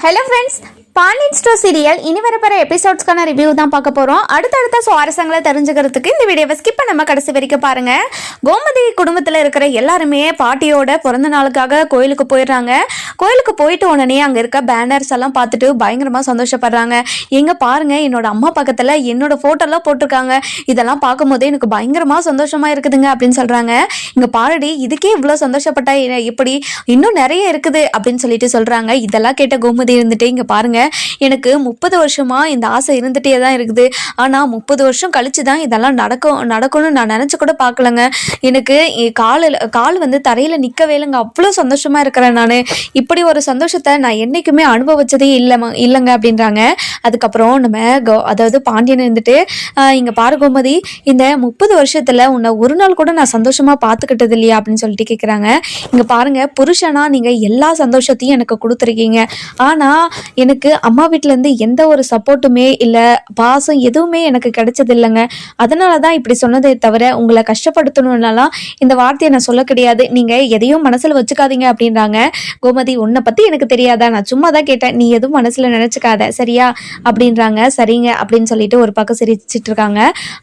Hello friends, Pandian store serial இனி வரப்போகிற எபிசோட்ஸ்க்கான review தான் பார்க்க போகிறோம். அடுத்தடுத்த சுவாரஸ்யங்களை தெரிஞ்சுக்கிறதுக்கு இந்த வீடியோவை ஸ்கிப் பண்ணாம கடைசி வரைக்கும் பாருங்கள். கோமதி குடும்பத்தில் இருக்கிற எல்லாருமே பாட்டியோட பிறந்த நாளுக்காக கோயிலுக்கு போயிடுறாங்க. கோயிலுக்கு போயிட்டு உடனே அங்கே இருக்க பேனர்ஸ் எல்லாம் பார்த்துட்டு பயங்கரமாக சந்தோஷப்படுறாங்க. எங்கே பாருங்கள், என்னோட அம்மா பக்கத்தில் என்னோட ஃபோட்டோலாம் போட்டிருக்காங்க. இதெல்லாம் பார்க்கும்போதே எனக்கு பயங்கரமாக சந்தோஷமாக இருக்குதுங்க அப்படின்னு சொல்கிறாங்க. இங்கே பாருடி, இதுக்கே இவ்வளோ சந்தோஷப்பட்டா எப்படி, இன்னும் நிறைய இருக்குது அப்படின்னு சொல்லிட்டு சொல்கிறாங்க. இதெல்லாம் கேட்ட கோமதி இருந்துட்டு, இங்கே பாருங்கள், எனக்கு 30 வருஷமா இந்த ஆசை இருந்துகிட்டே தான் இருக்குது. ஆனால் 30 வருஷம் கழிச்சு தான் இதெல்லாம் நடக்கும்னு நான் நினச்சி கூட பார்க்கலங்க. எனக்கு கால் வந்து தரையில் நிற்கவே இல்லைங்க. அவ்வளோ சந்தோஷமாக இருக்கிறேன் நான். இப்படி ஒரு சந்தோஷத்தை நான் என்றைக்குமே அனுபவிச்சதே இல்லைங்க அப்படின்றாங்க. அதுக்கப்புறம் அதாவது பாண்டியன் இருந்துட்டு, இங்கே பாரு கோமதி, இந்த 30 வருஷத்தில் உன்னை ஒரு நாள் கூட நான் சந்தோஷமாக பார்த்துக்கிட்டது இல்லையா அப்படின்னு சொல்லிட்டு கேட்குறாங்க. இங்கே பாருங்கள், புருஷனா நீங்கள் எல்லா சந்தோஷத்தையும் எனக்கு கொடுத்துருக்கீங்க. ஆனால் எனக்கு அம்மா வீட்டிலேருந்து எந்த ஒரு சப்போர்ட்டுமே இல்லை, பாசம் எதுவுமே எனக்கு கிடைச்சது இல்லைங்க. அதனால தான் இப்படி சொன்னதே தவிர உங்களை கஷ்டப்படுத்தணும்னாலாம் இந்த வார்த்தையை நான் சொல்ல கிடையாது. நீங்கள் எதையும் மனசில் வச்சுக்காதீங்க அப்படின்றாங்க. கோமதி, உன்னை பற்றி எனக்கு தெரியாதா, நான் சும்மா தான் கேட்டேன், நீ எதுவும் மனசில் நினச்சிக்காத சரியா அப்படின்றாங்க. சரிங்க அப்படின்னு சொல்லிட்டு ஒரு பக்கம் சிரிச்சிட்டு இருக்காங்க.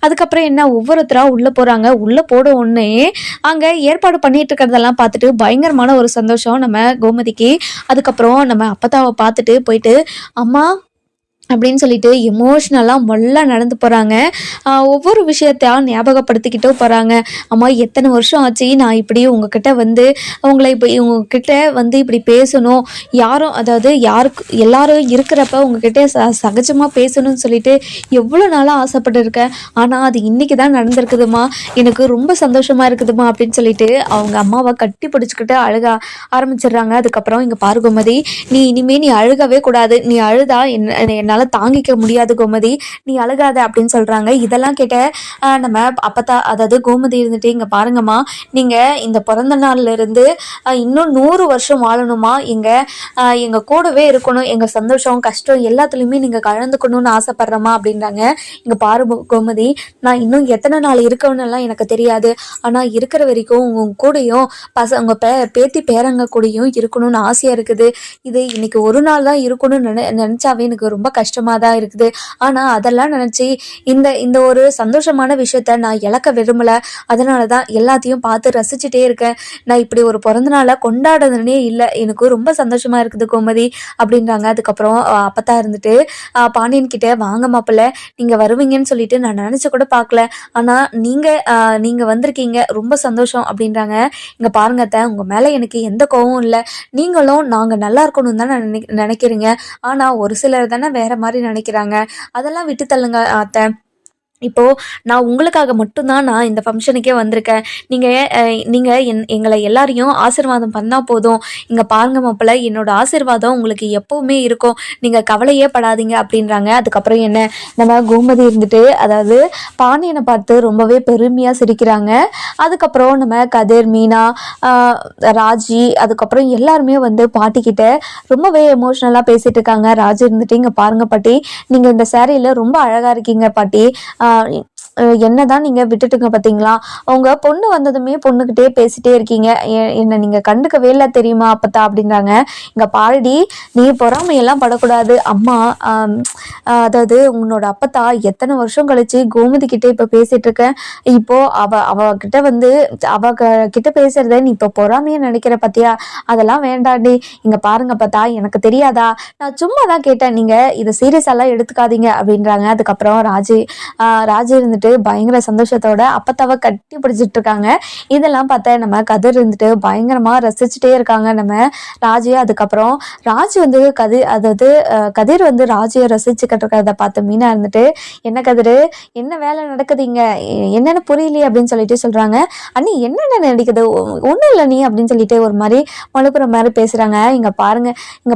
அதுக்கப்புறம் என்ன, ஒவ்வொருத்தராக உள்ளே போகிறாங்க. உள்ளே போட ஒன்றே அங்கே ஏற்பாடு பண்ணிட்டு இருக்கிறதெல்லாம் பார்த்துட்டு பயங்கரமான ஒரு சந்தோஷம் நம்ம கோமதிக்கு. அதுக்கப்புறம் நம்ம அப்பத்தாவை பார்த்துட்டு போயிட்டு, அம்மா அப்படின்னு சொல்லிட்டு எமோஷ்னலாக மொல்ல நடந்து போகிறாங்க. ஒவ்வொரு விஷயத்தையா ஞாபகப்படுத்திக்கிட்டும் போகிறாங்க. அம்மா, எத்தனை வருஷம் ஆச்சு நான் இப்படி உங்ககிட்ட வந்து உங்களை இப்போ உங்ககிட்ட வந்து இப்படி பேசணும், அதாவது எல்லாரும் இருக்கிறப்ப உங்ககிட்ட சகஜமாக பேசணும்னு சொல்லிட்டு எவ்வளோ நாளாக ஆசைப்பட்டுருக்கேன். ஆனால் அது இன்றைக்கி தான் நடந்திருக்குதுமா, எனக்கு ரொம்ப சந்தோஷமாக இருக்குதுமா அப்படின்னு சொல்லிட்டு அவங்க அம்மாவை கட்டி பிடிச்சிக்கிட்டு அழுக ஆரம்பிச்சிடுறாங்க. அதுக்கப்புறம் இங்கே பாரு கோமதி, நீ அழுகவே கூடாது, நீ அழுதா என்னால் தாங்கிக்க முடியாது கோமதி, நீ அழுகாத அப்படின்னு சொல்றாங்க. இதெல்லாம் கேட்ட நம்ம அப்பத்தா, அதாவது கோமதி இருந்துட்டு, இங்க பாருங்கம்மா, நீங்க இந்த பிறந்த நாள்ல இருந்து இன்னும் 100 வருஷம் வாழணுமா, எங்க கூடவே இருக்கணும், எங்க சந்தோஷம் கஷ்டம் எல்லாத்துலயுமே நீங்க கலந்துக்கணும்னு ஆசைப்படுறமா அப்படின்றாங்க. இங்க பாரு கோமதி, நான் இன்னும் எத்தனை நாள் இருக்கணும்னு எனக்கு தெரியாது. ஆனா இருக்கிற வரைக்கும் உங்க கூடயும் உங்க பேத்தி பேரங்க கூடயும் இருக்கணும்னு ஆசையா இருக்குது. இது இன்னைக்கு ஒரு நாள் தான் இருக்கணும்னு நினைச்சாவே எனக்கு ரொம்ப கஷ்டமாக தான் இருக்குது. ஆனால் அதெல்லாம் நினச்சி இந்த ஒரு சந்தோஷமான விஷயத்த நான் இழக்க விரும்பலை. அதனால தான் எல்லாத்தையும் பார்த்து ரசிச்சுட்டே இருக்கேன். நான் இப்படி ஒரு பிறந்த நாளை கொண்டாடுறதுனே இல்லை, எனக்கு ரொம்ப சந்தோஷமாக இருக்குது கோமதி அப்படின்றாங்க. அதுக்கப்புறம் அப்பத்தான் இருந்துட்டு பாண்டியன் கிட்டே, வாங்க மாப்பிள்ளை, நீங்கள் வருவீங்கன்னு சொல்லிட்டு நான் நினச்சி கூட பார்க்கல, ஆனால் நீங்கள் வந்திருக்கீங்க, ரொம்ப சந்தோஷம் அப்படின்றாங்க. இங்கே பாருங்க அத்தை, உங்கள் மேலே எனக்கு எந்த கோவமும் இல்லை, நீங்களும் நாங்கள் நல்லா இருக்கணும்னு தான் நான் நினைக்கிறீங்க. ஆனால் ஒரு சிலர் தானே வேற மாதிரி நினைக்கிறாங்க, அதெல்லாம் விட்டு தள்ளுங்க அத்தை. இப்போது நான் உங்களுக்காக மட்டும்தான் நான் இந்த ஃபங்க்ஷனுக்கே வந்திருக்கேன். நீங்கள் எங்களை எல்லாரையும் ஆசீர்வாதம் பண்ணால் போதும். இங்கே பாருங்க மாப்பிள்ளை, என்னோட ஆசீர்வாதம் உங்களுக்கு எப்போவுமே இருக்கும், நீங்கள் கவலையே படாதீங்க அப்படின்றாங்க. அதுக்கப்புறம் என்ன, நம்ம கோமதி இருந்துட்டு, அதாவது பாண்டியனை பார்த்து ரொம்பவே பெருமையாக சிரிக்கிறாங்க. அதுக்கப்புறம் நம்ம கதிர், மீனா, ராஜி, அதுக்கப்புறம் எல்லாருமே வந்து பாட்டிக்கிட்ட ரொம்பவே எமோஷ்னலாக பேசிகிட்டு இருக்காங்க. ராஜி இருந்துட்டு, இங்கே பாருங்க பாட்டி, நீங்கள் இந்த சேரீயில் ரொம்ப அழகாக இருக்கீங்க பாட்டி, என்னதான் நீங்க விட்டுட்டுங்க பார்த்தீங்களா, அவங்க பொண்ணு வந்ததுமே பொண்ணுக்கிட்டே பேசிட்டே இருக்கீங்க, என்ன நீங்க கண்டுக்கவே இல்லை தெரியுமா அப்பத்தா அப்படின்றாங்க. இங்க பாடி, நீ பொறாமையெல்லாம் படக்கூடாது அம்மா, அதாவது உன்னோட அப்பத்தா எத்தனை வருஷம் கழிச்சு கோமதி கிட்டே இப்போ பேசிட்டு இருக்கேன். இப்போ அவகிட்ட வந்து கிட்ட பேசுறத நீ இப்போ பொறாமையை நினைக்கிற பத்தியா, அதெல்லாம் வேண்டாண்டி. இங்க பாருங்க பார்த்தா, எனக்கு தெரியாதா, நான் சும்மா தான் கேட்டேன், நீங்க இதை சீரியஸாலாம் எடுத்துக்காதீங்க அப்படின்றாங்க. அதுக்கப்புறம் ராஜு இருந்துட்டு பயங்கர சந்தோஷத்தோட அப்பத்தாவை கட்டி பிடிச்சிட்டு இருக்காங்க. இதெல்லாம் பார்த்தா நம்ம கதிர் இருந்துட்டு பயங்கரமா ரசிச்சுட்டே இருக்காங்க நம்ம ராஜியை. அதுக்கப்புறம் ராஜு வந்து கதிர் வந்து ராஜியை ரசிச்சுக்கிட்டு இருக்கிறத பார்த்து மீனா இருந்துட்டு, என்ன கதிர், என்ன வேலை நடக்குதுங்க, என்னென்ன புரியலையே அப்படின்னு சொல்லிட்டு சொல்றாங்க. அண்ணி என்னென்ன நடிக்குது, ஒன்றும் இல்லை நீ அப்படின்னு சொல்லிட்டு ஒரு மாதிரி மழுப்புற மாதிரி பேசுறாங்க. இங்க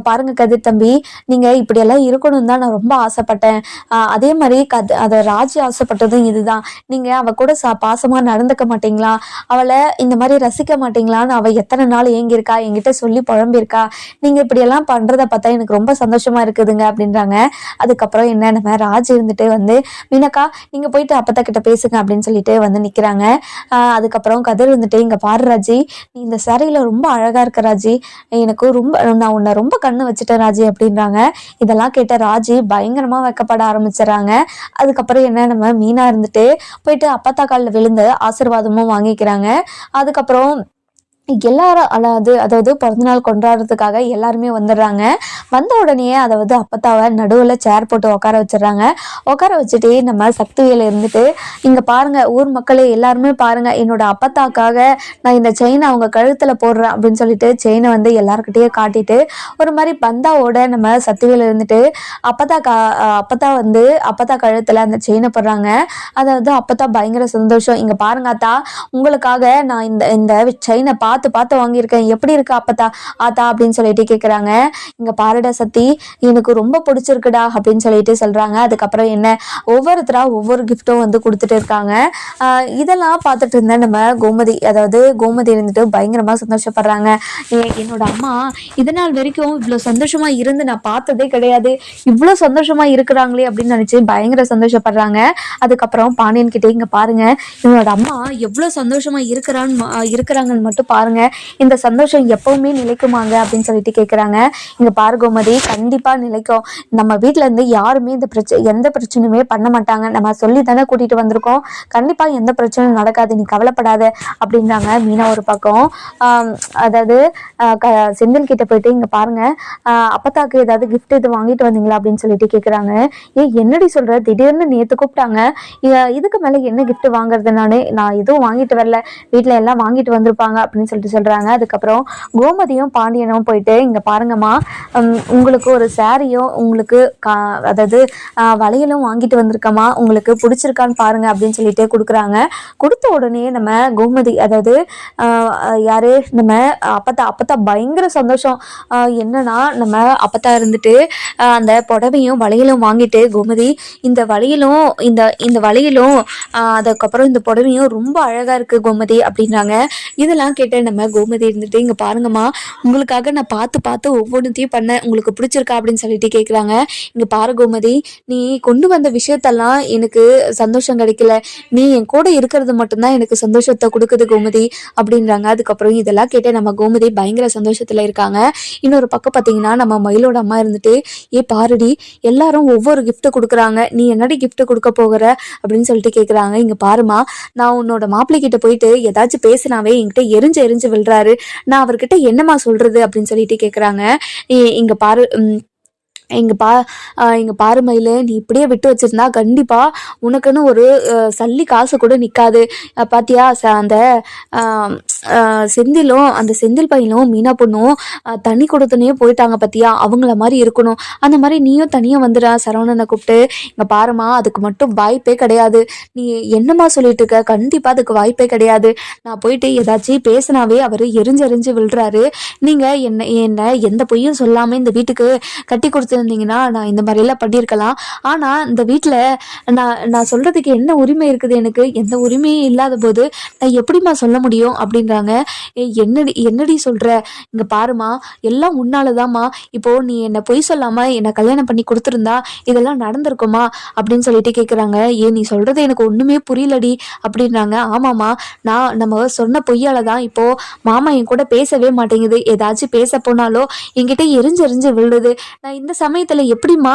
பாருங்க கதிர் தம்பி, நீங்க இப்படியெல்லாம் இருக்கணும் தான் நான் ரொம்ப ஆசைப்பட்டேன். அதே மாதிரி அதை ராஜி ஆசைப்பட்டதும் இது இதுதான். நீங்கள் அவள் கூட பாசமாக நடந்துக்க மாட்டீங்களா, அவளை இந்த மாதிரி ரசிக்க மாட்டீங்களான்னு அவள் எத்தனை நாள் ஏங்கியிருக்கா, என்கிட்ட சொல்லி புழம்பியிருக்கா. நீங்கள் இப்படியெல்லாம் பண்ணுறத பார்த்தா எனக்கு ரொம்ப சந்தோஷமாக இருக்குதுங்க அப்படின்றாங்க. அதுக்கப்புறம் என்ன, நம்ம ராஜ் இருந்துட்டு வந்து மீனாக்கா நீங்கள் போயிட்டு அப்பத்தா கிட்ட பேசுங்க அப்படின்னு சொல்லிட்டு வந்து நிற்கிறாங்க. அதுக்கப்புறம் கதிர் வந்துட்டு இங்கே பாரு ராஜி, நீ இந்த சாரியில் ரொம்ப அழகாக இருக்க ராஜி, எனக்கு ரொம்ப நான் உன்னை ரொம்ப கண்ணு வச்சுட்டேன் ராஜி அப்படின்றாங்க. இதெல்லாம் கேட்ட ராஜி பயங்கரமாக வைக்கப்பட ஆரம்பிச்சிடறாங்க. அதுக்கப்புறம் என்ன, நம்ம மீனா இருந்துட்டு போயிட்டு அப்பத்தா காலில் விழுந்து ஆசீர்வாதமும் வாங்கிக்கிறாங்க. அதுக்கப்புறம் எல்லாரும் அதாவது பிறந்தநாள் கொண்டாடுறதுக்காக எல்லாருமே வந்துடுறாங்க. வந்த உடனே அதாவது அப்பத்தாவை நடுவில் சேர் போட்டு உட்கார வச்சிடுறாங்க. உட்கார வச்சுட்டு நம்ம சக்திவேல் இருந்துட்டு இங்கே பாருங்க ஊர் மக்களே எல்லாருமே பாருங்க, என்னோட அப்பத்தாக்காக நான் இந்த செயினை அவங்க கழுத்தில் போடுறேன் அப்படின்னு சொல்லிட்டு செயினை வந்து எல்லாருக்கிட்டேயே காட்டிட்டு ஒரு மாதிரி பந்தாவோட நம்ம சக்திவேல் இருந்துட்டு அப்பத்தா வந்து அப்பத்தா கழுத்தில் அந்த செயினை போடுறாங்க. அதாவது அப்பத்தா பயங்கர சந்தோஷம். இங்கே பாருங்க அத்தா, உங்களுக்காக நான் இந்த இந்த செயினை பார்த்து வாங்கியிருக்கேன், எப்படி இருக்கு அப்பத்தா ஆத்தா அப்படின்னு சொல்லிட்டு கேட்குறாங்க. இங்கே பாருடா சத்தி, எனக்கு ரொம்ப பிடிச்சிருக்குடா அப்படின்னு சொல்லிட்டு சொல்கிறாங்க. அதுக்கப்புறம் என்ன, ஒவ்வொருத்தரா ஒவ்வொரு கிஃப்ட்டும் வந்து கொடுத்துட்டு இருக்காங்க. இதெல்லாம் பார்த்துட்டு இருந்தேன் நம்ம கோமதி இருந்துட்டு பயங்கரமாக சந்தோஷப்படுறாங்க. என்னோட அம்மா இதனால் வரைக்கும் இவ்வளோ சந்தோஷமாக இருந்து நான் பார்த்ததே கிடையாது, இவ்வளோ சந்தோஷமாக இருக்கிறாங்களே அப்படின்னு நினச்சி பயங்கர சந்தோஷப்படுறாங்க. அதுக்கப்புறம் பாண்டியன் கிட்டே இங்கே பாருங்க, என்னோட அம்மா எவ்வளோ சந்தோஷமாக இருக்கிறாங்கன்னு மட்டும் பாருங்க, இந்த சந்தோஷம் எப்பவுமே நிலைக்குமாங்க அப்படின்னு சொல்லிட்டு கேட்குறாங்க. இங்கே பாரு கோமதி, கண்டிப்பாக நிலைக்கும். நம்ம வீட்டில் இருந்து யாருமே எந்த பிரச்சனையுமே பண்ண மாட்டாங்க, நம்ம சொல்லி தானே கூட்டிகிட்டு வந்திருக்கோம், கண்டிப்பாக எந்த பிரச்சனையும் நடக்காது, நீ கவலைப்படாத அப்படின்றாங்க. மீனா ஒரு பக்கம் அதாவது செந்தில் கிட்ட போயிட்டு இங்கே பாருங்க, அப்பத்தாக்கு ஏதாவது கிஃப்ட் எது வாங்கிட்டு வந்தீங்களா அப்படின்னு சொல்லிட்டு கேட்குறாங்க. என்னடி சொல்கிற, திடீர்னு நேற்று கூப்பிட்டாங்க, இதுக்கு மேலே என்ன கிஃப்ட் வாங்குறது, நான் எதுவும் வாங்கிட்டு வரல, வீட்டில் எல்லாம் வாங்கிட்டு வந்திருப்பாங்க அப்படின்னு சொல்லிட்டு சொல்கிறாங்க. அதுக்கப்புறம் கோமதியும் பாண்டியனும் போயிட்டு இங்கே பாருங்கம்மா, உங்களுக்கு ஒரு சாரியும் உங்களுக்கு அதாவது வளையலும் வாங்கிட்டு வந்திருக்கம்மா, உங்களுக்கு பிடிச்சிருக்கான்னு பாருங்க அப்படின்னு சொல்லிட்டு கொடுக்குறாங்க. கொடுத்த உடனே நம்ம கோமதி அதாவது யாரு நம்ம அப்பத்தா பயங்கர சந்தோஷம். என்னன்னா நம்ம அப்பத்தா இருந்துட்டு அந்த புடவையும் வளையலும் வாங்கிட்டு, கோமதி இந்த வளையலும் இந்த வளையலும் அதுக்கப்புறம் இந்த புடவையும் ரொம்ப அழகா இருக்கு கோமதி அப்படின்றாங்க. இதெல்லாம் கேட்ட நம்ம கோமதி இருந்துட்டு இங்கே பாருங்கம்மா, உங்களுக்காக நான் பார்த்து ஒவ்வொன்றுத்தையும் பண்ணேன், உங்களுக்கு பிடிச்சிருக்கா அப்படின்னு சொல்லிட்டு கேட்குறாங்க. இங்கே பாரு கோமதி, நீ கொண்டு வந்த விஷயத்தெல்லாம் எனக்கு சந்தோஷம் கிடைக்கல, நீ என் கூட இருக்கிறது மட்டும்தான் எனக்கு சந்தோஷத்தை கொடுக்குது கோமதி அப்படின்றாங்க. அதுக்கப்புறம் இதெல்லாம் கேட்டு நம்ம கோமதி பயங்கர சந்தோஷத்தில் இருக்காங்க. இன்னொரு பக்கம் பார்த்தீங்கன்னா நம்ம மயிலோட அம்மா இருந்துட்டு, பாருடி எல்லாரும் ஒவ்வொரு கிஃப்ட்டு கொடுக்குறாங்க, நீ என்னடி கிஃப்ட் கொடுக்க போகிற அப்படின்னு சொல்லிட்டு கேட்குறாங்க. இங்கே பாருமா, நான் உன்னோட மாப்பிள்ளை கிட்ட போயிட்டு ஏதாச்சும் பேசினாவே என்கிட்ட எரிஞ்சு விழுறாரு, நான் அவர்கிட்ட என்னமா சொல்றது அப்படின்னு சொல்லிட்டு கேட்குறாங்க. இங்க பாரு இங்கே பாரு மயில, நீ இப்படியே விட்டு வச்சிருந்தா கண்டிப்பாக உனக்குன்னு ஒரு சல்லி காசு கூட நிற்காது. பாத்தியா அந்த செந்தில் பையனும் மீனா பொண்ணும் தண்ணி கொடுத்தனே போயிட்டாங்க பார்த்தியா, அவங்கள மாதிரி இருக்கணும், அந்த மாதிரி நீயும் தனியாக வந்துடா சரவணனை கூப்பிட்டு. இங்கே பாருமா, அதுக்கு மட்டும் வாய்ப்பே கிடையாது, நீ என்னம்மா சொல்லிட்டு இருக்க, கண்டிப்பாக அதுக்கு வாய்ப்பே கிடையாது, நான் போயிட்டு ஏதாச்சும் பேசினாவே அவர் எரிஞ்சு விழுறாரு, நீங்கள் என்ன எந்த பொய்யும் சொல்லாமல் இந்த வீட்டுக்கு கட்டி கொடுத்துருந்தீங்கன்னா நான் இந்த மாதிரியெல்லாம் பண்ணியிருக்கலாம், ஆனால் இந்த வீட்டில் நான் சொல்கிறதுக்கு என்ன உரிமை இருக்குது, எனக்கு எந்த உரிமையும் இல்லாத போது நான் எப்படிம்மா சொல்ல முடியும் அப்படின்றாங்க. என்னடி சொல்கிற, இங்கே பாருமா, எல்லாம் உன்னாலதாம்மா, இப்போது நீ என்னை பொய் சொல்லாமல் என்னை கல்யாணம் பண்ணி கொடுத்துருந்தா இதெல்லாம் நடந்திருக்குமா அப்படின்னு சொல்லிட்டு கேட்குறாங்க. நீ சொல்கிறது எனக்கு ஒன்றுமே புரியலடி அப்படின்றாங்க. ஆமாம்மா, நம்ம சொன்ன பொய்யால தான் இப்போது மாமா என் கூட பேசவே மாட்டேங்குது, ஏதாச்சும் பேச போனாலோ என்கிட்ட எரிஞ்சு விழுது, நான் இந்த சமயத்தில் எப்படிம்மா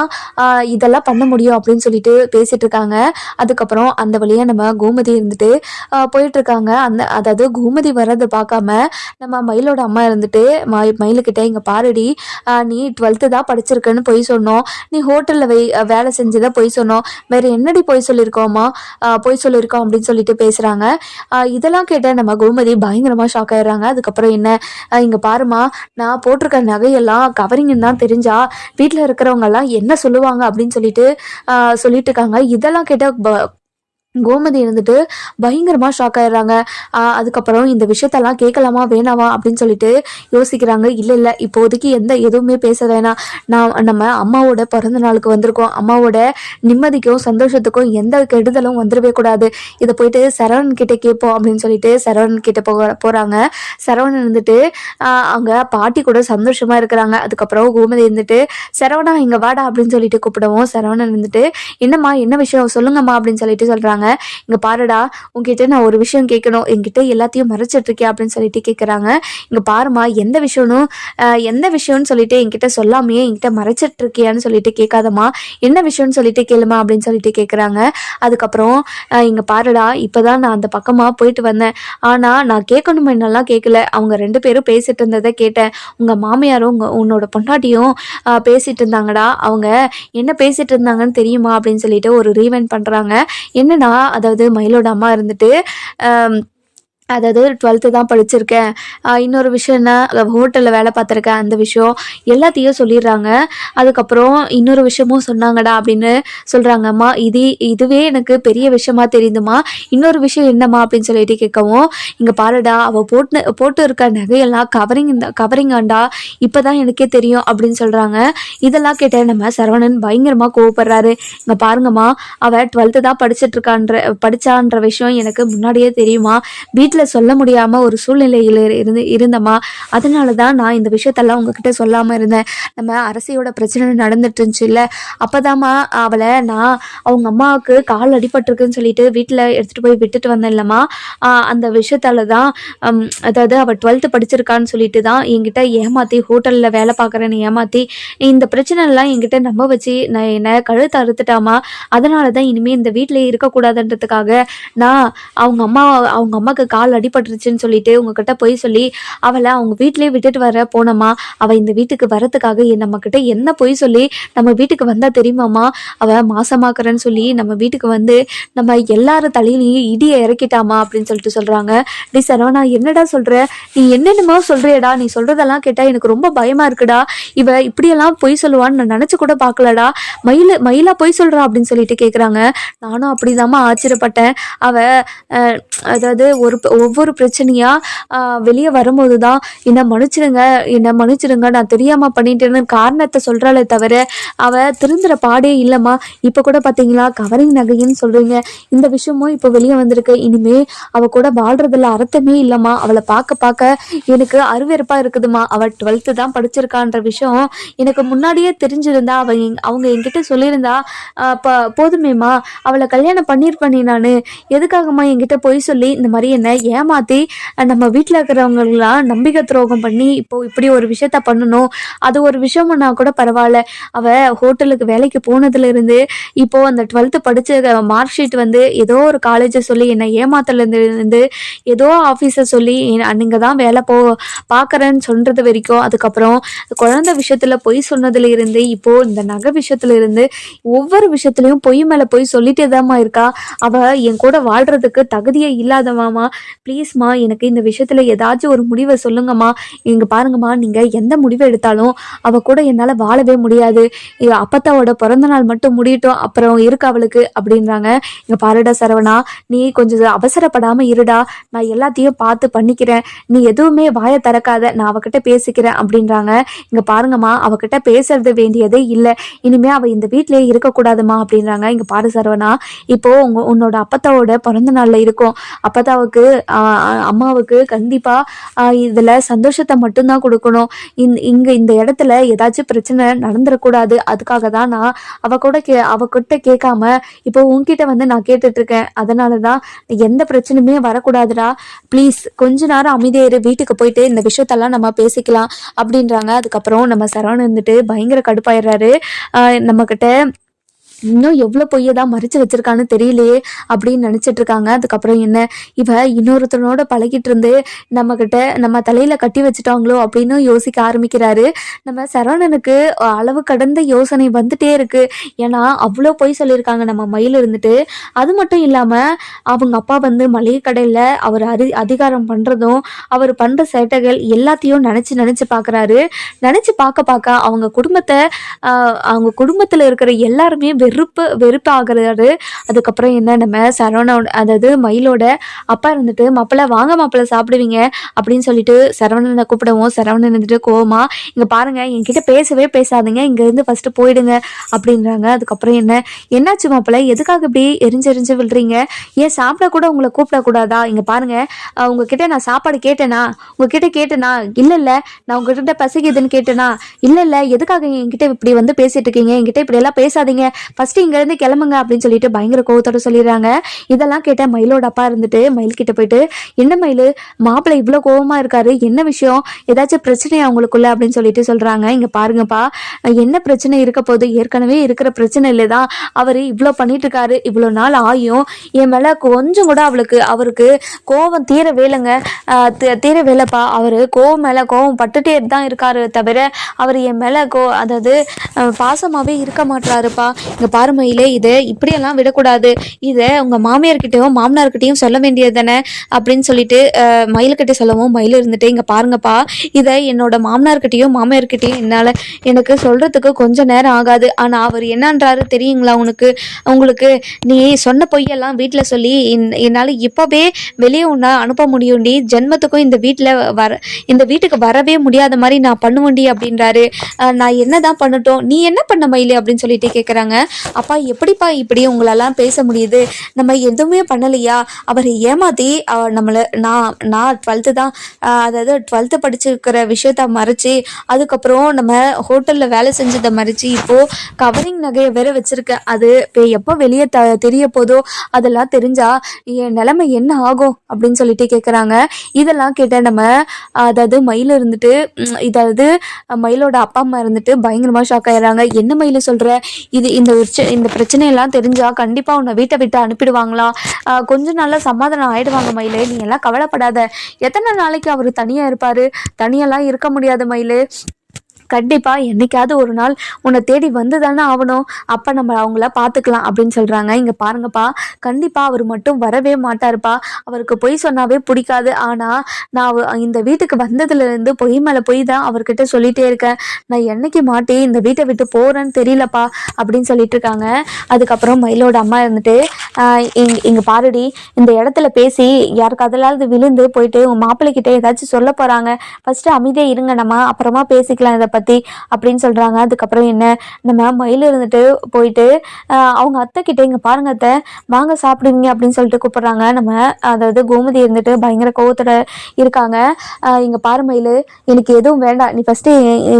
இதெல்லாம் பண்ண முடியும் அப்படின்னு சொல்லிட்டு பேசிட்டு இருக்காங்க. அதுக்கப்புறம் அந்த வழியாக நம்ம கோமதி இருந்துட்டு போயிட்டு இருக்காங்க. அதாவது கோமதி வர்றதை பார்க்காம நம்ம மயிலோட அம்மா இருந்துட்டு மயிலுக்கிட்ட, இங்கே பாருடி, நீ 12th தான் படிச்சிருக்கன்னு பொய் சொன்னோம், நீ ஹோட்டலில் வேலை செஞ்சுதான் பொய் சொன்னோம், வேற என்னடி பொய் சொல்லியிருக்கோம் அப்படின்னு சொல்லிட்டு பேசுகிறாங்க. இதெல்லாம் கேட்ட நம்ம கோமதி பயங்கரமாக ஷாக் ஆயிடுறாங்க. அதுக்கப்புறம் என்ன, இங்கே பாருமா, நான் போட்டிருக்க நகையெல்லாம் கவரிங்கன்னு தான் தெரிஞ்சா வீட்டில் இருக்கிறவங்க எல்லாம் என்ன சொல்லுவாங்க அப்படின்னு சொல்லிட்டு இருக்காங்க. இதெல்லாம் கேட்ட கோமதி இருந்துட்டு பயங்கரமா ஷாக் ஆயிடுறாங்க. அதுக்கப்புறம் இந்த விஷயத்தெல்லாம் கேட்கலாமா வேணாமா அப்படின்னு சொல்லிட்டு யோசிக்கிறாங்க. இல்லை இப்போதைக்கு எதுவுமே பேச வேணாம். நம்ம அம்மாவோட பிறந்த நாளுக்கு வந்திருக்கோம். அம்மாவோட நிம்மதிக்கும் சந்தோஷத்துக்கும் எந்த கெடுதலும் வந்துடவே கூடாது. இதை போயிட்டு சரவணன் கிட்ட கேட்போம் அப்படின்னு சொல்லிட்டு சரவணன் கிட்ட போறாங்க. சரவணன் இருந்துட்டு அவங்க பாட்டி கூட சந்தோஷமா இருக்கிறாங்க. அதுக்கப்புறம் கோமதி இருந்துட்டு சரவணா இங்க வாடா அப்படின்னு சொல்லிட்டு கூப்பிடவும் சரவணன் இருந்துட்டு என்னம்மா என்ன விஷயம் சொல்லுங்கம்மா அப்படின்னு சொல்லிட்டு சொல்றாங்க. இங்க பாருடா, உங்ககிட்ட நான் ஒரு விஷயம் கேட்கணும், என்கிட்ட எல்லாத்தையும் மறைச்சிட்டு இருக்கேன் அப்படின்னு சொல்லிட்டு கேட்குறாங்க. இங்க பாருமா, எந்த விஷயம்னு சொல்லிட்டு என்கிட்ட சொல்லாமையே என்கிட்ட மறைச்சிட்டு இருக்கியான்னு சொல்லிட்டு கேட்காதம்மா, என்ன விஷயம்னு சொல்லிட்டு கேளுமா அப்படின்னு சொல்லிட்டு கேட்குறாங்க. அதுக்கப்புறம் இங்க பாருடா, இப்பதான் நான் அந்த பக்கமா போயிட்டு வந்தேன். ஆனா நான் கேட்கணும் என்னெல்லாம் கேட்கல. அவங்க 2 பேரும் பேசிட்டு இருந்ததை கேட்டேன். உங்க மாமியாரும் உன்னோட பொண்டாட்டியும் பேசிட்டு இருந்தாங்கடா. அவங்க என்ன பேசிட்டு இருந்தாங்கன்னு தெரியுமா அப்படின்னு சொல்லிட்டு ஒரு ரீவைண்ட் பண்றாங்க. என்னன்னா, அதாவது மயிலோட அம்மா இருந்துட்டு அதாவது 12th தான் படிச்சிருக்கேன், இன்னொரு விஷயம் என்ன, ஹோட்டலில் வேலை பார்த்துருக்கேன், அந்த விஷயம் எல்லாத்தையும் சொல்லிடுறாங்க. அதுக்கப்புறம் இன்னொரு விஷயமும் சொன்னாங்கடா அப்படின்னு சொல்கிறாங்க. அம்மா இதுவே எனக்கு பெரிய விஷயமா தெரியுதுமா, இன்னொரு விஷயம் என்னம்மா அப்படின்னு சொல்லிட்டு கேட்கவும், இங்கே பாருடா, அவள் போட்டு இருக்க நகையெல்லாம் கவரிங்காண்டா, இப்போ தான் எனக்கே தெரியும் அப்படின்னு சொல்கிறாங்க. இதெல்லாம் கேட்ட நம்ம சரவணன் பயங்கரமாக கோவப்படுறாரு. இங்கே பாருங்கம்மா, அவள் 12th தான் படிச்சான்ற விஷயம் எனக்கு முன்னாடியே தெரியுமா, வீட்டில் சொல்ல முடியாம ஒரு சூழ்நிலையில் இருந்தம்மா, அதனால தான் நான் இந்த விஷயத்தெல்லாம் உங்ககிட்ட சொல்லாம இருந்தேன். நம்ம அரசியோட பிரச்சனை நடந்துட்டு இருந்துச்சு இல்லை, அப்போதாம்மா அவளை நான் அவங்க அம்மாவுக்கு கால் அடிபட்டிருக்குன்னு சொல்லிட்டு வீட்டில் எடுத்துகிட்டு போய் விட்டுட்டு வந்தேன் இல்லைம்மா, அந்த விஷயத்தால தான் அதாவது அவள் 12th படிச்சிருக்கான்னு சொல்லிட்டு தான் என்கிட்ட ஏமாற்றி ஹோட்டலில் வேலை பார்க்குறேன்னு ஏமாற்றி இந்த பிரச்சனைலாம் என்கிட்ட நம்ப வச்சு நான் என்னை கழுத்து அறுத்துட்டாமா, அதனால தான் இனிமேல் இந்த வீட்டிலே இருக்கக்கூடாதுன்றதுக்காக நான் அவங்க அம்மாவுக்கு கால் அடிபட்டுருச்சுன்னு சொல்லிட்டு உங்ககிட்ட போய் சொல்லி அவளை அவங்க வீட்டிலே விட்டுட்டு வர போனோமா. அவள் இந்த வீட்டுக்கு வரத்துக்காக நம்ம கிட்ட என்ன போய் சொல்லி நம்ம வீட்டுக்கு வந்தா தெரியுமாம்மா, அவள் மாசமாக்குறேன்னு சொல்லி நம்ம வீட்டுக்கு வந்து நம்ம எல்லாரும் தலையிலையும் இடியை இறக்கிட்டாமா அப்படின்னு சொல்லிட்டு சொல்றாங்க. டி சரவணா, என்னடா சொல்ற, நீ என்னென்னமோ சொல்றியடா, நீ சொல்றதெல்லாம் கேட்டா எனக்கு ரொம்ப பயமா இருக்குடா, இவ இப்படியெல்லாம் பொய் சொல்லுவான்னு நான் நினைச்சு கூட பார்க்கலடா, மயிலா பொய் சொல்றா அப்படின்னு சொல்லிட்டு கேட்குறாங்க. நானும் அப்படிதாம்மா ஆச்சரியப்பட்டேன். அவ அதாவது ஒவ்வொரு பிரச்சனையா வெளியே வரும்போது தான் என்ன மன்னிச்சிடுங்க நான் தெரியாம பண்ணிட்டேன்னு காரணத்தை சொல்றாளே தவிர அவ திருந்துற பாடே இல்லைம்மா. இப்போ கூட பார்த்தீங்களா, கவரிங் நகைன்னு சொல்றீங்க, இந்த விஷயமும் இப்போ வெளியே வந்திருக்கு. இனிமே அவ கூட வாழ்றதுல அர்த்தமே இல்லைம்மா. அவளை பார்க்க எனக்கு அருவெறுப்பா இருக்குதுமா. அவள் 12th தான் படிச்சிருக்கான்ற விஷயம் எனக்கு முன்னாடியே தெரிஞ்சிருந்தா அவங்க என்கிட்ட சொல்லியிருந்தா போதுமேம்மா, அவளை கல்யாணம் பண்ணியிருப்பேனே நான், எதுக்காகம்மா என்கிட்ட பொய் சொல்லி இந்த மாதிரி என்ன ஏமாற்றி நம்ம வீட்டில் இருக்கிறவங்களாம் நம்பிக்கை துரோகம் பண்ணி இப்போ இப்படி ஒரு விஷயத்த பண்ணணும். அது ஒரு விஷயம்னா கூட பரவாயில்ல, அவள் ஹோட்டலுக்கு வேலைக்கு போனதுலேருந்து இப்போ அந்த 12th படித்த மார்க் ஷீட் வந்து ஏதோ ஒரு காலேஜை சொல்லி என்னை ஏமாத்தலேருந்து ஏதோ ஆஃபீஸை சொல்லி நீங்கள் தான் வேலை பார்க்குறேன்னு சொல்கிறது வரைக்கும், அதுக்கப்புறம் குழந்தை விஷயத்தில் பொய் சொன்னதுல இருந்து இப்போது இந்த நகை விஷயத்துல இருந்து ஒவ்வொரு விஷயத்துலையும் பொய் மேலே பொய் சொல்லிட்டே தான்மா இருக்கா. அவள் என் கூட வாழ்கிறதுக்கு தகுதியே இல்லாதவாமா. ப்ளீஸ்மா, எனக்கு இந்த விஷயத்தில் ஏதாச்சும் ஒரு முடிவை சொல்லுங்கம்மா. இங்கே பாருங்கம்மா, நீங்கள் எந்த முடிவை எடுத்தாலும் அவள் கூட என்னால் வாழவே முடியாது. அப்பத்தாவோட பிறந்தநாள் மட்டும் முடியட்டும், அப்புறம் இருக்கு அவளுக்கு அப்படின்றாங்க. இங்கே பாருடா சரவணா, நீ கொஞ்சம் அவசரப்படாமல் இருடா, நான் எல்லாத்தையும் பார்த்து பண்ணிக்கிறேன், நீ எதுவுமே வாயை திறக்காத, நான் அவகிட்ட பேசிக்கிறேன் அப்படின்றாங்க. இங்கே பாருங்கம்மா, அவகிட்ட பேசுறது வேண்டியதே இல்லை, இனிமே அவள் இந்த வீட்டிலே இருக்கக்கூடாதுமா அப்படின்றாங்க. இங்கே பாரு சரவணா, இப்போ உன்னோட அப்பத்தாவோட பிறந்த நாளில் இருக்கும், அப்பத்தாவுக்கு அம்மாவுக்கு கண்டிப்பா இதுல சந்தோஷத்தை மட்டும்தான் கொடுக்கணும். இந்த இடத்துல ஏதாச்சும் பிரச்சனை நடந்துடக்கூடாது, அதுக்காக தான் நான் அவகிட்ட கேட்காம இப்போ உன்கிட்ட வந்து நான் கேட்டுட்டு இருக்கேன். அதனாலதான் எந்த பிரச்சனையுமே வரக்கூடாதுடா, ப்ளீஸ் கொஞ்ச நேரம் அமைதியாயிரு, வீட்டுக்கு போயிட்டு இந்த விஷயத்தெல்லாம் நம்ம பேசிக்கலாம் அப்படின்றாங்க. அதுக்கப்புறம் நம்ம சரவணன் இருந்துட்டு பயங்கர கடுப்பாயிடுறாரு. நம்ம கிட்ட இன்னும் எவ்வளோ பொய்யை தான் மறைச்சு வச்சிருக்கான்னு தெரியலையே அப்படின்னு நினச்சிட்டு இருக்காங்க. அதுக்கப்புறம் என்ன, இவ இன்னொருத்தனோட பழகிட்டு இருந்து நம்ம தலையில கட்டி வச்சுட்டாங்களோ அப்படின்னு யோசிக்க ஆரம்பிக்கிறாரு. நம்ம சரவணனுக்கு அளவு கடந்த யோசனை வந்துட்டே இருக்கு. ஏன்னா அவ்வளோ பொய் சொல்லியிருக்காங்க நம்ம மயில் இருந்துட்டு. அது மட்டும் இல்லாமல் அவங்க அப்பா வந்து மளிகை கடையில் அவர் அதிகாரம் பண்ணுறதும் அவர் பண்ணுற சேட்டைகள் எல்லாத்தையும் நினச்சி பார்க்குறாரு. நினச்சி பார்க்க அவங்க குடும்பத்தில் இருக்கிற எல்லாருமே வெறுப்பு ஆகுறாரு. அதுக்கப்புறம் என்ன நம்ம சரவணோட அதாவது மயிலோட அப்பா இருந்துட்டு மாப்பிள்ள வாங்க மாப்பிள்ள சாப்பிடுவீங்க அப்படின்னு சொல்லிட்டு சரவணனை கூப்பிடவும் சரவணன் இருந்துட்டு கோவமா இங்க பாருங்க என்கிட்ட பேசவே பேசாதீங்க இங்க இருந்து ஃபர்ஸ்ட் போயிடுங்க அப்படின்றாங்க. அதுக்கப்புறம் என்னாச்சு மாப்பிள்ள எதுக்காக இப்படி எரிஞ்சு விழுறீங்க? ஏன் சாப்பிட கூட உங்களை கூப்பிடக்கூடாதா? இங்க பாருங்க உங்ககிட்ட நான் சாப்பாடு கேட்டேனா? உங்ககிட்ட கேட்டேனா? இல்ல நான் உங்ககிட்ட பசிக்குதுன்னு கேட்டேனா? இல்ல எதுக்காக என்கிட்ட இப்படி வந்து பேசிட்டு இருக்கீங்க? என்கிட்ட இப்படி எல்லாம் பேசாதீங்க, ஃபர்ஸ்ட் இங்க இருந்து கிளம்புங்க அப்படின்னு சொல்லிட்டு பயங்கர கோவத்தோட சொல்லிடுறாங்க. இதெல்லாம் கேட்ட மயிலோட அப்பா இருந்துட்டு மயில் கிட்ட போயிட்டு என்ன மயில் மாப்பிள்ளை இவ்வளவு கோவமா இருக்காரு, என்ன விஷயம், ஏதாச்சும் பிரச்சனையா அவங்களுக்குள்ள அப்படின்னு சொல்லிட்டு சொல்றாங்க. இங்க பாருங்கப்பா என்ன பிரச்சனை இருக்க போது, ஏற்கனவே இருக்கிற பிரச்சனை இல்லதான் அவரு இவ்வளவு பண்ணிட்டு இருக்காரு. இவ்வளவு நாள் ஆயும் என் மேல கொஞ்சம் கூட அவருக்கு கோவம் தீர வேலைங்க, தீர வேலைப்பா. அவரு கோவம் மேல கோவம் பட்டுட்டே தான் இருக்காரு தவிர அவர் என் மேல அதாவது பாசமாவே இருக்க மாட்டாருப்பா. இங்க பாருமையிலே இதை இப்படியெல்லாம் விடக்கூடாது, இதை உங்க மாமியார்கிட்டயும் மாமனார்கிட்டையும் சொல்ல வேண்டியது தானே அப்படின்னு சொல்லிட்டு மயில்கிட்ட சொல்லவும் மயில் இருந்துட்டு இங்க பாருங்கப்பா இதை என்னோட மாமனார்கிட்டையும் மாமியார்கிட்டையும் எனக்கு சொல்றதுக்கு கொஞ்சம் நேரம் ஆகாது. ஆனா அவர் என்னன்றாரு தெரியுங்களா உங்களுக்கு நீ சொன்ன பொய்யெல்லாம் வீட்டில் சொல்லி என்னால் இப்போவே வெளியே உன்னை அனுப்ப முடியும்டி, ஜென்மத்துக்கும் இந்த வீட்டுக்கு வரவே முடியாத மாதிரி நான் பண்ணுவேன்டி அப்படின்றாரு. நான் என்னதான் பண்ணட்டும், நீ என்ன பண்ண மயிலு அப்படின்னு சொல்லிட்டு கேட்குறாங்க. அப்பா எப்படிப்பா இப்படி உங்களெல்லாம் பேச முடியுது, நம்ம எதுவுமே பண்ணலையா, அவர் ஏமாத்தி நம்மளை நான் 12th தான் அதாவது 12th படிச்சிருக்கிற விஷயத்த மறைச்சி அதுக்கப்புறம் நம்ம ஹோட்டலில் வேலை செஞ்சதை மறைச்சி இப்போது கவரிங் நகையை வேற வச்சுருக்கேன், அது எப்போ வெளியே தெரிய போதோ அதெல்லாம் தெரிஞ்சா என் நிலைமை என்ன ஆகும் அப்படின்னு சொல்லிட்டு கேட்குறாங்க. இதெல்லாம் கேட்ட நம்ம அதாவது மயில் இருந்துட்டு இதாவது மயிலோட அப்பா அம்மா இருந்துட்டு பயங்கரமாக ஷாக் ஆயிடுறாங்க. என்ன மயில் சொல்கிற, இந்த பிரச்சனையெல்லாம் தெரிஞ்சா கண்டிப்பாக உன்னை வீட்டை விட்டு அனுப்பிடுவாங்களா, கொஞ்ச நாள்ல சமாதானம் ஆயிடுவாங்க மயிலே, நீ எல்லாம் கவலைப்படாத. எத்தனை நாளைக்கு அவர் தனியாக இருப்பார், தனியெல்லாம் இருக்க முடியாது மயிலே, கண்டிப்பா என்னைக்காவது ஒரு நாள் உன்னை தேடி வந்து தானே ஆகணும், அப்ப நம்ம அவங்கள பார்த்துக்கலாம் அப்படின்னு சொல்றாங்க. இங்க பாருங்கப்பா கண்டிப்பா அவர் மட்டும் வரவே மாட்டாருப்பா, அவருக்கு பொய் சொன்னாவே பிடிக்காது. ஆனா நான் இந்த வீட்டுக்கு வந்ததுல இருந்து பொய் மேல பொய் தான் அவர்கிட்ட சொல்லிட்டே இருக்கேன், நான் என்னைக்கு மாட்டி இந்த வீட்டை விட்டு போறேன்னு தெரியலப்பா அப்படின்னு சொல்லிட்டு இருக்காங்க. அதுக்கப்புறம் மயிலோட அம்மா இருந்துட்டு இங்க பாருடி, இந்த இடத்துல பேசி யாருக்கு அதெல்லாம் விழுந்து போயிட்டு உங்க மாப்பிள்ளைகிட்ட ஏதாச்சும் சொல்ல போறாங்க, ஃபர்ஸ்ட் அமைதியா இருங்க, நம்ம அப்புறமா பேசிக்கலாம் இதை பற்றி அப்படின்னு சொல்கிறாங்க. அதுக்கப்புறம் நம்ம மயில் இருந்துட்டு போயிட்டு அவங்க அத்தை கிட்டே இங்கே பாருங்க அத்தை வாங்க சாப்பிடுவீங்க அப்படின்னு சொல்லிட்டு கூப்பிட்றாங்க. நம்ம அதாவது கோமதி இருந்துட்டு பயங்கர கோவத்தோட இருக்காங்க. இங்கே பாரு மயில் எனக்கு எதுவும் வேண்டாம், நீ ஃபஸ்ட்டு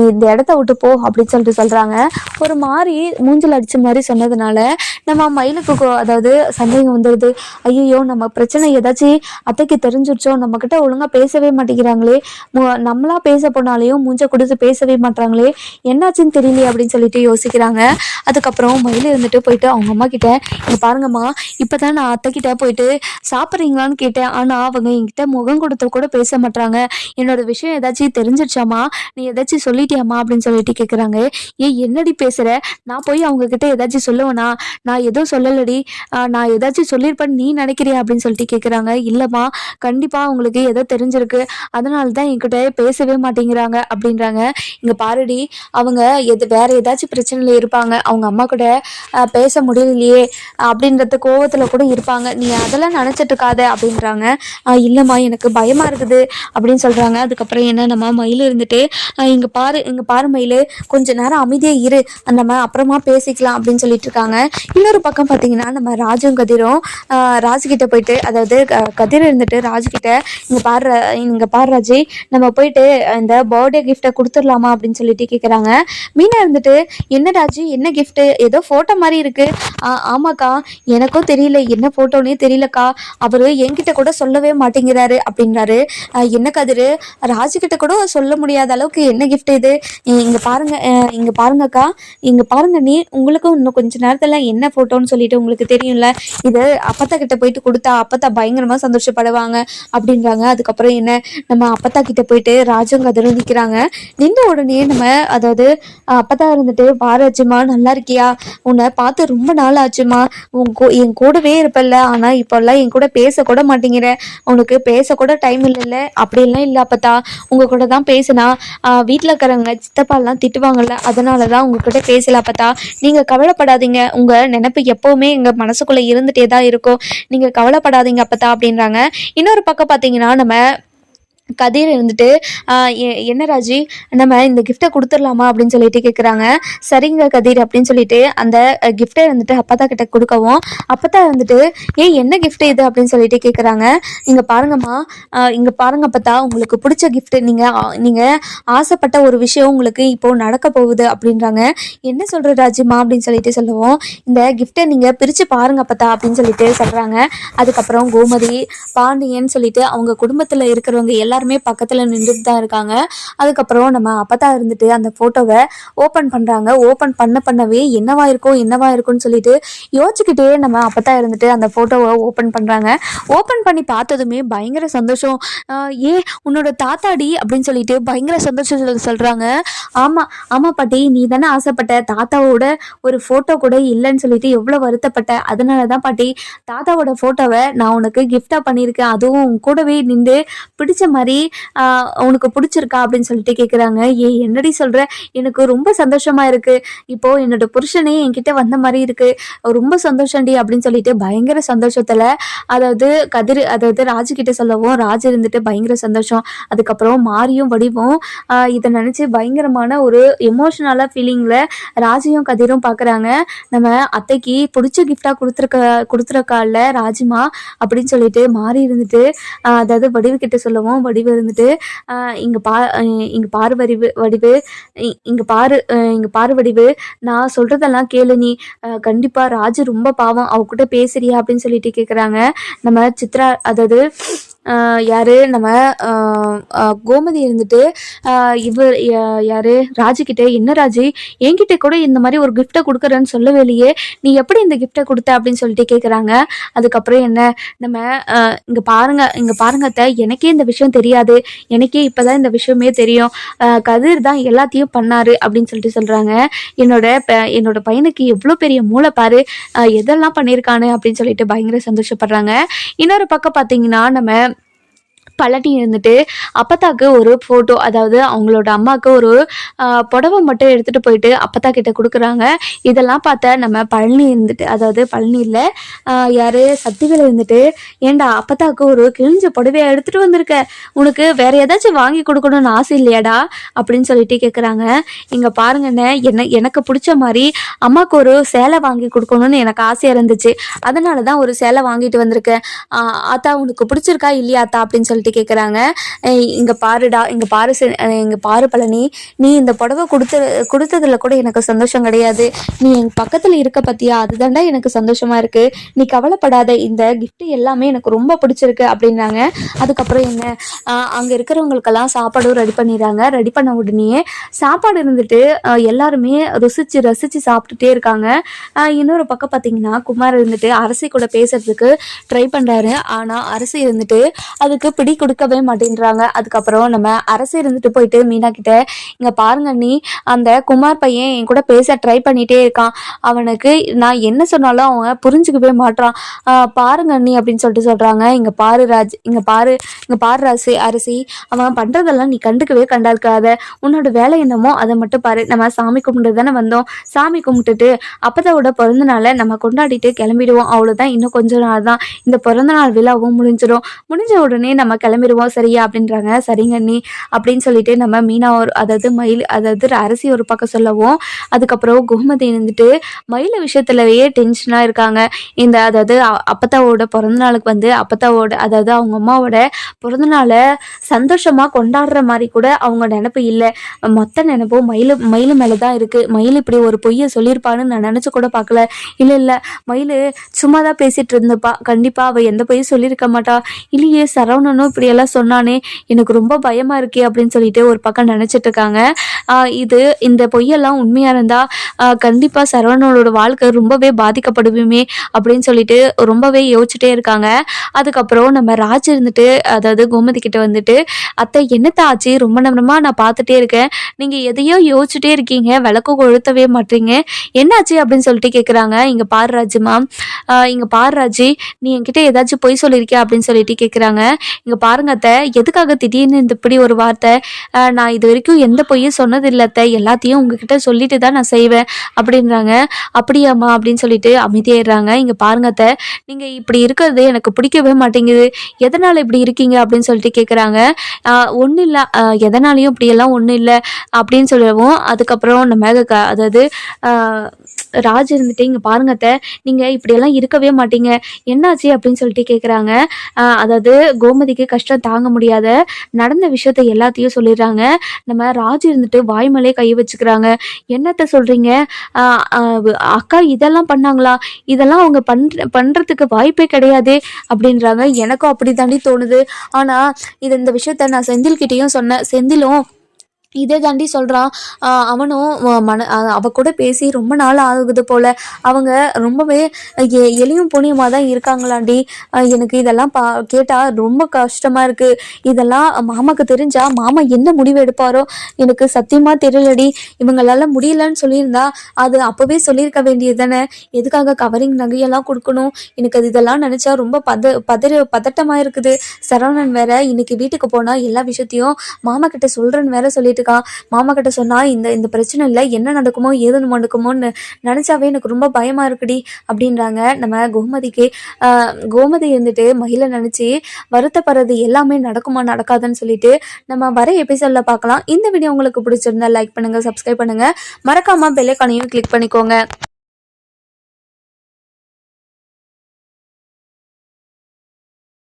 இந்த இடத்த விட்டு போ அப்படின்னு சொல்லிட்டு சொல்கிறாங்க. ஒரு மாதிரி மூஞ்சில் அடித்த மாதிரி சொன்னதுனால நம்ம மயிலுக்கு அதாவது சந்தேகம் வந்துடுது. ஐயோ நம்ம பிரச்சனை ஏதாச்சும் அத்தைக்கு தெரிஞ்சிருச்சோ, நம்மக்கிட்ட ஒழுங்காக பேசவே மாட்டேங்கிறாங்களே, நம்மளா பேச போனாலையும் மூஞ்ச கொடுத்து பேசவே மாட்டாங்களே, என்னாச்சுன்னு தெரியலையே அப்படின்னு சொல்லிட்டு யோசிக்கிறாங்க. அதுக்கப்புறம் மயில் இருந்துட்டு போயிட்டு அவங்க அம்மா கிட்ட இங்க பாருங்கம்மா, இப்பதான் நான் அத்தை கிட்ட போயிட்டு சாப்பிட்றீங்களான்னு கேட்டேன், ஆனா அவங்க என்கிட்ட முகம் கொடுத்து கூட பேச மாட்டாங்க, என்னோட விஷயம் ஏதாச்சும் தெரிஞ்சிருச்சாமா, நீ ஏதாச்சும் சொல்லிட்டியாமா அப்படின்னு சொல்லிட்டு கேட்குறாங்க. என்னடி பேசுற, நான் போய் அவங்க கிட்ட ஏதாச்சும் சொல்லுவேனா, நான் எதுவும் சொல்லலடி, நான் ஏதாச்சும் சொல்லியிருப்பேன்னு நீ நினைக்கிறியா அப்படின்னு சொல்லிட்டு கேட்குறாங்க. இல்லம்மா கண்டிப்பா உங்களுக்கு ஏதோ தெரிஞ்சிருக்கு, அதனால தான் என்கிட்ட பேசவே மாட்டேங்கிறாங்க அப்படின்றாங்க. இங்க பாருடி, அவங்க வேற ஏதாச்சும் பிரச்சனையில இருப்பாங்க, அவங்க அம்மா கூட பேச முடியலையே அப்படின்றது கோவத்துல கூட இருப்பாங்க, நீ அதெல்லாம் நினைச்சிட்டு இருக்காத அப்படின்றாங்க. இல்லம்மா எனக்கு பயமா இருக்குது அப்படின்னு சொல்றாங்க. அதுக்கப்புறம் நம்ம மயில் இருந்துட்டு இங்க பாரு மயில், கொஞ்ச நேரம் அமைதியா இரு, நம்ம அப்புறமா பேசிக்கலாம் அப்படின்னு சொல்லிட்டு இருக்காங்க. இன்னொரு பக்கம் பார்த்தீங்கன்னா நம்ம ராஜும் கதிரும் ராஜுகிட்ட போயிட்டு அதாவது கதிர் இருந்துட்டு ராஜுகிட்ட இங்க பாரு ராஜி, நம்ம போயிட்டு இந்த பர்த்டே கிஃப்டை கொடுத்துடலாமா அப்படின்னு சொல்லிட்டு கேட்குறாங்க. மீனா இருந்துட்டு என்ன ராஜு என்ன கிஃப்ட், ஏதோ ஃபோட்டோ மாதிரி இருக்கு. ஆமாக்கா எனக்கும் தெரியல என்ன ஃபோட்டோன்னே தெரியலக்கா, அவரு என்கிட்ட கூட சொல்லவே மாட்டேங்கிறாரு அப்படின்றாரு. என்ன கதிர், ராஜுகிட்ட கூட சொல்ல முடியாத அளவுக்கு என்ன கிஃப்ட் இது, இங்க பாருங்கக்கா, இங்க பாருங்க, நீ உங்களுக்கும் இன்னும் கொஞ்ச நேரத்துல என்ன ஃபோட்டோன்னு சொல்லிட்டு உங்களுக்கு தெரியும்ல, இது அப்பத்தா கிட்ட போயிட்டு கொடுத்தா அப்பத்தா பயங்கரமா சந்தோஷப்படுவாங்க அப்படின்றாங்க. அதுக்கப்புறம் நம்ம அப்பத்தா கிட்ட போயிட்டு ராஜும் கதிரும் நிற்கிறாங்க. நின்ற உடனே உடனே நம்ம அதாவது அப்பதான் இருந்துட்டு பாராச்சுமா நல்லா இருக்கியா, உன்னை பார்த்து ரொம்ப நாள் ஆச்சுமா, என் கூடவே இருப்பல்ல, ஆனா இப்பெல்லாம் என் கூட பேசக்கூட மாட்டேங்கிற, உனக்கு பேசக்கூட டைம் இல்லைல்ல. அப்படிலாம் இல்லை அப்பத்தா, உங்க கூட தான் பேசினா வீட்டில் இருக்கிறவங்க சித்தப்பாலாம் திட்டுவாங்கல்ல, அதனால தான் உங்ககிட்ட பேசல அப்பத்தா. நீங்கள் கவலைப்படாதீங்க, உங்கள் நினப்பு எப்போவுமே எங்கள் மனசுக்குள்ளே இருந்துகிட்டே தான் இருக்கும், நீங்கள் கவலைப்படாதீங்க அப்பத்தா அப்படின்றாங்க. இன்னொரு பக்கம் பார்த்தீங்கன்னா நம்ம கதிர் இருந்துட்டு என்ன ராஜி, நம்ம இந்த கிஃப்டை கொடுத்துடலாமா அப்படின்னு சொல்லிட்டு கேட்குறாங்க. சரிங்க கதிர் அப்படின்னு சொல்லிட்டு அந்த கிஃப்டை இருந்துட்டு அப்பத்தா கிட்ட கொடுக்கவும், அப்பத்தா இருந்துட்டு என்ன கிஃப்ட் இது அப்படின்னு சொல்லிட்டு கேட்குறாங்க. இங்கே பாருங்கம்மா, இங்கே பாருங்க அப்பத்தா, உங்களுக்கு பிடிச்ச கிஃப்ட், நீங்கள் ஆசைப்பட்ட ஒரு விஷயம் உங்களுக்கு இப்போது நடக்க போகுது அப்படின்றாங்க. என்ன சொல்கிற ராஜிமா அப்படின்னு சொல்லிட்டு சொல்லுவோம். இந்த கிஃப்டை நீங்கள் பிரித்து பாருங்க அப்பத்தா அப்படின்னு சொல்லிட்டு சொல்கிறாங்க. அதுக்கப்புறம் கோமதி பாண்டியன் சொல்லிட்டு அவங்க குடும்பத்தில் இருக்கிறவங்க எல்லாருமே பக்கத்தில் நின்றுட்டு தான் இருக்காங்க. அதுக்கப்புறம் நம்ம அப்பத்தா இருந்துட்டு அந்த ஃபோட்டோவை ஓப்பன் பண்ணுறாங்க. ஓப்பன் பண்ணவே என்னவா இருக்கும்னு சொல்லிட்டு யோசிச்சுக்கிட்டே நம்ம அப்பத்தா இருந்துட்டு அந்த ஃபோட்டோவை ஓப்பன் பண்ணுறாங்க. ஓப்பன் பண்ணி பார்த்ததுமே பயங்கர சந்தோஷம். உன்னோட தாத்தாடி அப்படின்னு சொல்லிட்டு பயங்கர சந்தோஷம் சொல்கிறாங்க. ஆமாம் பாட்டி, நீ தானே ஆசைப்பட்ட தாத்தாவோட ஒரு ஃபோட்டோ கூட இல்லைன்னு சொல்லிட்டு எவ்வளோ வருத்தப்பட்ட, அதனால தான் பாட்டி தாத்தாவோட ஃபோட்டோவை நான் உனக்கு கிஃப்டாக பண்ணியிருக்கேன், அதுவும் உன் கூடவே நின்று பிடிச்ச மாதிரி உனக்கு பிடிச்சிருக்கா அப்படின்னு சொல்லிட்டு கேட்குறாங்க. என்னடி சொல்கிற, எனக்கு ரொம்ப சந்தோஷமாக இருக்குது, இப்போது என்னோட புருஷனே என்கிட்ட வந்த மாதிரி இருக்குது, ரொம்ப சந்தோஷம்டி அப்படின்னு சொல்லிட்டு பயங்கர சந்தோஷத்தில் அதாவது ராஜுக்கிட்ட சொல்லவும், ராஜு இருந்துட்டு பயங்கர சந்தோஷம். அதுக்கப்புறம் மாரியும் வடிவும் இதை நினச்சி பயங்கரமான ஒரு எமோஷ்னலாக ஃபீலிங்கில் ராஜையும் கதிரும் பார்க்குறாங்க. நம்ம அத்தைக்கு பிடிச்ச கிஃப்டாக கொடுத்துருக்கால ராஜிமா அப்படின்னு சொல்லிட்டு மாறி இருந்துட்டு அதாவது வடிவுக்கிட்ட சொல்லவும், வடிவு இருந்துட்டு இங்கே பாரு வடிவு, நான் சொல்கிறதெல்லாம் கேளு நீ, கண்டிப்பாக ராஜு ரொம்ப பாவம், அவகிட்ட பேசுறியா அப்படின்னு சொல்லிட்டு கேட்குறாங்க. நம்ம சித்ரா அதாவது யாரு நம்ம கோமதி இருந்துட்டு இவர் யாரு ராஜுக்கிட்ட, என்ன ராஜு என்கிட்ட கூட இந்த மாதிரி ஒரு கிஃப்டை கொடுக்குறேன்னு சொல்லவே இல்லையே, நீ எப்படி இந்த கிஃப்டை கொடுத்த அப்படின்னு சொல்லிட்டு கேட்குறாங்க. அதுக்கப்புறம் என்ன நம்ம இங்கே பாருங்க அத்தை, எனக்கே இந்த விஷயம் தெரியாது, எனக்கே இப்போதான் இந்த விஷயமே தெரியும், கதிர் தான் எல்லாத்தையும் பண்ணாரு அப்படின்னு சொல்லிட்டு சொல்கிறாங்க. என்னோட பையனுக்கு எவ்வளோ பெரிய மூளை பாரு, எதெல்லாம் பண்ணியிருக்கானு அப்படின்னு சொல்லிட்டு பயங்கர சந்தோஷப்படுறாங்க. இன்னொரு பக்கம் பார்த்தீங்கன்னா நம்ம பழனி இருந்துட்டு அப்பத்தாக்கு ஒரு ஃபோட்டோ, அதாவது அவங்களோட அம்மாவுக்கு ஒரு புடவை மட்டும் எடுத்துகிட்டு போயிட்டு அப்பத்தா கிட்ட கொடுக்குறாங்க. இதெல்லாம் பார்த்த நம்ம பழனி இருந்துட்டு, அதாவது பழனி இல்லை யார் சக்திவேல் இருந்துட்டு, ஏண்டா அப்பத்தாக்கு ஒரு கிழிஞ்ச புடவையை எடுத்துகிட்டு வந்திருக்க, உனக்கு வேறு ஏதாச்சும் வாங்கி கொடுக்கணும்னு ஆசை இல்லையாடா அப்படின்னு சொல்லிட்டு கேட்குறாங்க. இங்கே பாருங்கண்ணே, எனக்கு பிடிச்ச மாதிரி அம்மாவுக்கு ஒரு சேலை வாங்கி கொடுக்கணும்னு எனக்கு ஆசையாக இருந்துச்சு, அதனால தான் ஒரு சேலை வாங்கிட்டு வந்திருக்கேன், ஆத்தா உனக்கு பிடிச்சிருக்கா இல்லையாத்தா அப்படின்னு சொல்லிட்டு கேட்குறாங்க. இங்கே பாரு பழனி, நீ இந்த புடவை கொடுத்ததுல கூட எனக்கு சந்தோஷம் கிடையாது, நீ என் பக்கத்தில் இருக்க பத்தியா, அதுதான்டா எனக்கு சந்தோஷமா இருக்கு, நீ கவலைப்படாத, இந்த கிஃப்ட் எல்லாமே எனக்கு ரொம்ப பிடிச்சிருக்கு அப்படின்னாங்க. அதுக்கப்புறம் என்ன அங்கே இருக்கிறவங்களுக்கெல்லாம் சாப்பாடும் ரெடி பண்ணிடுறாங்க. ரெடி பண்ண உடனே சாப்பாடு இருந்துட்டு எல்லாருமே ரசிச்சு சாப்பிட்டுட்டே இருக்காங்க. இன்னொரு பக்கம் பார்த்தீங்கன்னா குமார் இருந்துட்டு அரசி கூட பேசுறதுக்கு ட்ரை பண்ணுறாரு. ஆனால் அரசி இருந்துட்டு அதுக்கு பிடி கொடுக்கவே மாட்டேன்றாங்க. அதுக்கப்புறம் நம்ம அரசு இருந்துட்டு போயிட்டு மீனா கிட்ட, இங்க பாருங்க நீ, அந்த குமார் பையன் என் கூட பேச ட்ரை பண்ணிட்டே இருக்கான், அவனுக்கு நான் என்ன சொன்னாலும் அவன் புரிஞ்சுக்கவே மாட்டான், பாருங்க நீ அப்படின்னு சொல்லிட்டு சொல்றாங்க. இங்க பாரு அரசி, அவன் பண்றதெல்லாம் நீ கண்டாக்காத, உன்னோட வேலை என்னமோ அதை மட்டும் பாரு, நம்ம சாமி கும்பிட்டு தானே வந்தோம், சாமி கும்பிட்டுட்டு அப்பதாவோட பிறந்த நாளை நம்ம கொண்டாடிட்டு கிளம்பிடுவோம், அவ்வளவுதான், இன்னும் கொஞ்ச நாள் தான் இந்த பிறந்த நாள் விழாவும் முடிஞ்ச உடனே நம்ம கிளம்பிடுவோம் சரியா அப்படின்றாங்க. சரிங்க நீ அப்படின்னு சொல்லிட்டு நம்ம மீனா அதாவது அரசி ஒரு பக்கம் சொல்லவும், அதுக்கப்புறம் கோமதி இருந்துட்டு மயில விஷயத்துலயே டென்ஷனா இருக்காங்க. அதாவது அப்பத்தாவோட பிறந்த நாளுக்கு அப்பத்தாவோட அதாவது அவங்க அம்மாவோட பிறந்த நாளை சந்தோஷமா கொண்டாடுற மாதிரி கூட அவங்க நினைப்பு இல்லை, மொத்த நினைப்பும் மயிலு மேலதான் இருக்கு. மயில் இப்படி ஒரு பொய்யை சொல்லியிருப்பான்னு நான் நினைச்சு கூட பார்க்கல. இல்ல மயில் சும்மாதான் பேசிட்டு இருந்தப்பா, கண்டிப்பா அவ எந்த பொய்யும் சொல்லியிருக்க மாட்டா, இல்லையே சரவணனும் இப்படியெல்லாம் சொன்னானே, எனக்கு ரொம்ப பயமாக இருக்கே அப்படின்னு சொல்லிட்டு ஒரு பக்கம் நினச்சிட்டு இருக்காங்க. இந்த பொய்யெல்லாம் உண்மையாக இருந்தால் கண்டிப்பாக சரவணனோட வாழ்க்கை ரொம்பவே பாதிக்கப்படுமே அப்படின்னு சொல்லிட்டு ரொம்பவே யோசிச்சுட்டே இருக்காங்க. அதுக்கப்புறம் நம்ம ராஜ் இருந்துட்டு, அதாவது கோமதி கிட்ட வந்துட்டு, அத்தை என்னத்த ஆச்சு, ரொம்ப நேரமாக நான் பார்த்துட்டே இருக்கேன், நீங்கள் எதையோ யோசிச்சுட்டே இருக்கீங்க, விளக்கு கொளுத்தவே மாட்டீங்க, என்னாச்சு அப்படின்னு சொல்லிட்டு கேட்குறாங்க. இங்கே பாரு ராஜுமா, இங்கே பாரு ராஜி, நீ என்கிட்ட ஏதாச்சும் பொய் சொல்லியிருக்கியா அப்படின்னு சொல்லிட்டு கேட்குறாங்க. இங்கே பாருங்க அத்தை, எதுக்காக திடீர்னு இந்த இப்படி ஒரு வார்த்தை, நான் இது வரைக்கும் எந்த பொய்யும் சொன்னதில்லை அத்தை, எல்லாத்தையும் உங்ககிட்ட சொல்லிட்டு தான் நான் செய்வேன் அப்படின்றாங்க. அப்படியாம்மா அப்படின்னு சொல்லிட்டு அமைதியாயிடுறாங்க. இங்கே பாருங்க அத்தை, நீங்கள் இப்படி இருக்கிறது எனக்கு பிடிக்கவே மாட்டேங்குது, எதனால் இப்படி இருக்கீங்க அப்படின்னு சொல்லிட்டு கேட்குறாங்க. ஒன்றும் இல்லை, எதனாலையும் இப்படியெல்லாம் ஒன்றும் இல்லை அப்படின்னு சொல்லவும், அதுக்கப்புறம் நம்ம அதாவது ராஜ் இருந்துட்டு, இங்கே பாருங்க அத்தை, நீங்கள் இப்படியெல்லாம் இருக்கவே மாட்டீங்க, என்னாச்சு அப்படின்னு சொல்லிட்டு கேட்குறாங்க. அதாவது கோமதிக்கு கஷ்டம் தாங்க முடியாத நடந்த விஷயத்த எல்லாத்தையும் சொல்லிடுறாங்க. நம்ம ராஜ் இருந்துட்டு வாய்மலே கை வச்சுக்கிறாங்க. என்னத்த சொல்கிறீங்க, அக்கா இதெல்லாம் பண்ணாங்களா, இதெல்லாம் அவங்க பண்ணுறதுக்கு வாய்ப்பே கிடையாது அப்படின்றாங்க. எனக்கும் அப்படி தாண்டி தோணுது. ஆனால் இந்த விஷயத்த நான் செந்தில்கிட்டையும் சொன்னேன், செந்திலும் இதே தாண்டி சொல்கிறான். அவனும் அவ கூட பேசி ரொம்ப நாள் ஆகுது போல், அவங்க ரொம்பவே எளியும் புனியமாக தான் இருக்காங்களாண்டி. எனக்கு இதெல்லாம் கேட்டால் ரொம்ப கஷ்டமாக இருக்குது. இதெல்லாம் மாமாவுக்கு தெரிஞ்சால் மாமா என்ன முடிவு எடுப்பாரோ எனக்கு சத்தியமாக தெரியலடி. இவங்களால முடியலன்னு சொல்லியிருந்தா அது அப்போவே சொல்லியிருக்க வேண்டியது தானே, எதுக்காக கவரிங் நகையெல்லாம் கொடுக்கணும். எனக்கு அது இதெல்லாம் நினச்சா ரொம்ப பதட்டமாக இருக்குது. சரவணன் வேற இன்னைக்கு வீட்டுக்கு போனால் எல்லா விஷயத்தையும் மாமா கிட்ட சொல்கிறேன்னு வேற சொல்லிட்டு மாமா கிட்ட சொன்னா இந்த பிரச்சனை இல்லை, என்ன நடக்குமோ ஏது நடக்குமோன்னு நினைச்சாவே எனக்கு ரொம்ப பயமா இருக்குடி அப்படின்றாங்க. நம்ம கோமதி இருந்துட்டு மகிழ நினைச்சு வருத்தப்படுறது எல்லாமே நடக்குமா நடக்காதுன்னு சொல்லிட்டு நம்ம வர எபிசோட்ல பார்க்கலாம். இந்த வீடியோ உங்களுக்கு பிடிச்சிருந்தா லைக் பண்ணுங்க, சப்ஸ்கிரைப் பண்ணுங்க, மறக்காம பெல் ஐகானையும் கிளிக் பண்ணிக்கோங்க.